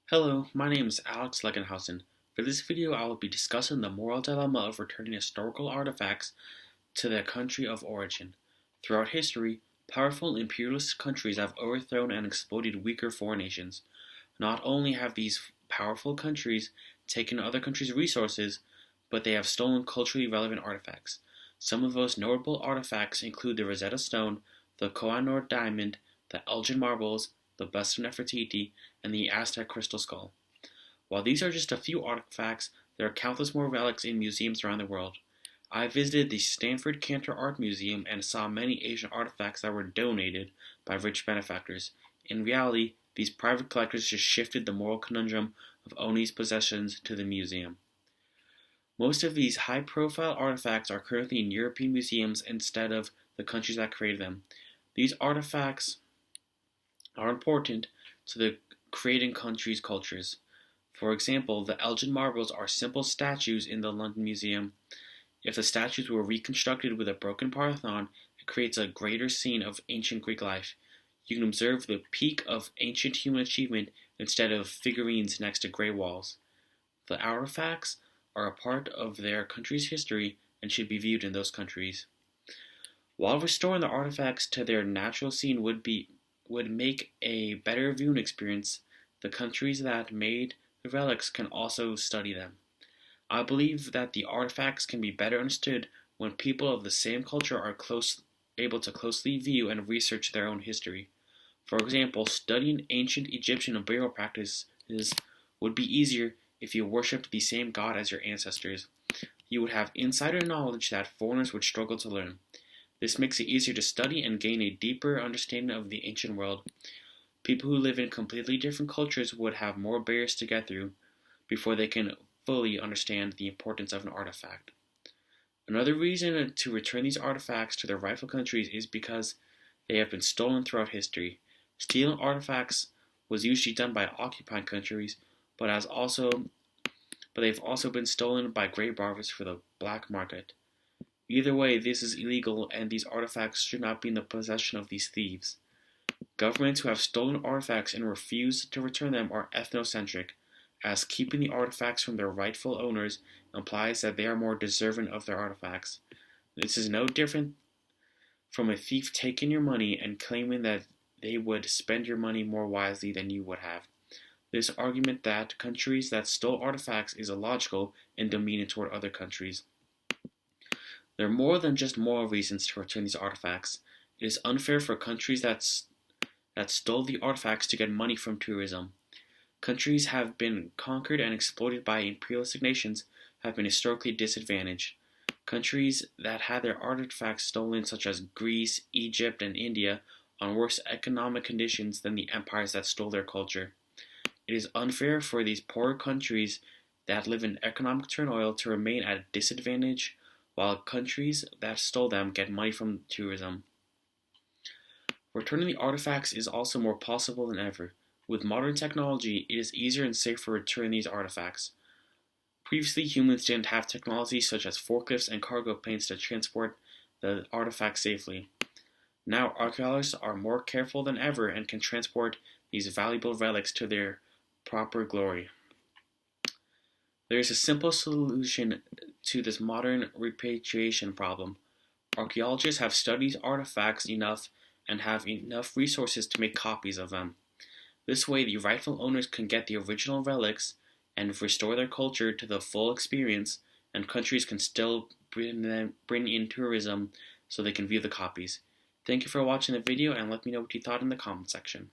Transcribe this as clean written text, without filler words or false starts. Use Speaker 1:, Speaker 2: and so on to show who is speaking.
Speaker 1: Hello, my name is Alex Leckenhausen. For this video, I will be discussing the moral dilemma of returning historical artifacts to their country of origin. Throughout history, powerful imperialist countries have overthrown and exploited weaker foreign nations. Not only have these powerful countries taken other countries' resources, but they have stolen culturally relevant artifacts. Some of the most notable artifacts include the Rosetta Stone, the Koh-i-Noor diamond, the Elgin marbles, the bust of Nefertiti, and the Aztec crystal skull. While these are just a few artifacts, there are countless more relics in museums around the world. I visited the Stanford Cantor Art Museum and saw many Asian artifacts that were donated by rich benefactors. In reality, these private collectors just shifted the moral conundrum of owning these possessions to the museum. Most of these high-profile artifacts are currently in European museums instead of the countries that created them. These artifacts are important to the creating countries' cultures. For example, the Elgin marbles are simple statues in the London Museum. If the statues were reconstructed with a broken Parthenon, it creates a greater scene of ancient Greek life. You can observe the peak of ancient human achievement instead of figurines next to gray walls. The artifacts are a part of their country's history and should be viewed in those countries. While restoring the artifacts to their natural scene would make a better viewing experience, the countries that made the relics can also study them. I believe that the artifacts can be better understood when people of the same culture are able to closely view and research their own history. For example, studying ancient Egyptian burial practices would be easier if you worshipped the same god as your ancestors. You would have insider knowledge that foreigners would struggle to learn. This makes it easier to study and gain a deeper understanding of the ancient world. People who live in completely different cultures would have more barriers to get through before they can fully understand the importance of an artifact. Another reason to return these artifacts to their rightful countries is because they have been stolen throughout history. Stealing artifacts was usually done by occupying countries, but they've also been stolen by grave robbers for the black market. Either way, this is illegal, and these artifacts should not be in the possession of these thieves. Governments who have stolen artifacts and refuse to return them are ethnocentric, as keeping the artifacts from their rightful owners implies that they are more deserving of their artifacts. This is no different from a thief taking your money and claiming that they would spend your money more wisely than you would have. This argument that countries that stole artifacts is illogical and demeaning toward other countries. There are more than just moral reasons to return these artifacts. It is unfair for countries that stole the artifacts to get money from tourism. Countries have been conquered and exploited by imperialistic nations have been historically disadvantaged. Countries that had their artifacts stolen, such as Greece, Egypt, and India, on worse economic conditions than the empires that stole their culture. It is unfair for these poorer countries that live in economic turmoil to remain at a disadvantage, while countries that stole them get money from tourism. Returning the artifacts is also more possible than ever. With modern technology, it is easier and safer to return these artifacts. Previously, humans didn't have technology such as forklifts and cargo planes to transport the artifacts safely. Now, archaeologists are more careful than ever and can transport these valuable relics to their proper glory. There is a simple solution to this modern repatriation problem. Archaeologists have studied artifacts enough and have enough resources to make copies of them. This way, the rightful owners can get the original relics and restore their culture to the full experience, and countries can still bring in tourism so they can view the copies. Thank you for watching the video, and let me know what you thought in the comment section.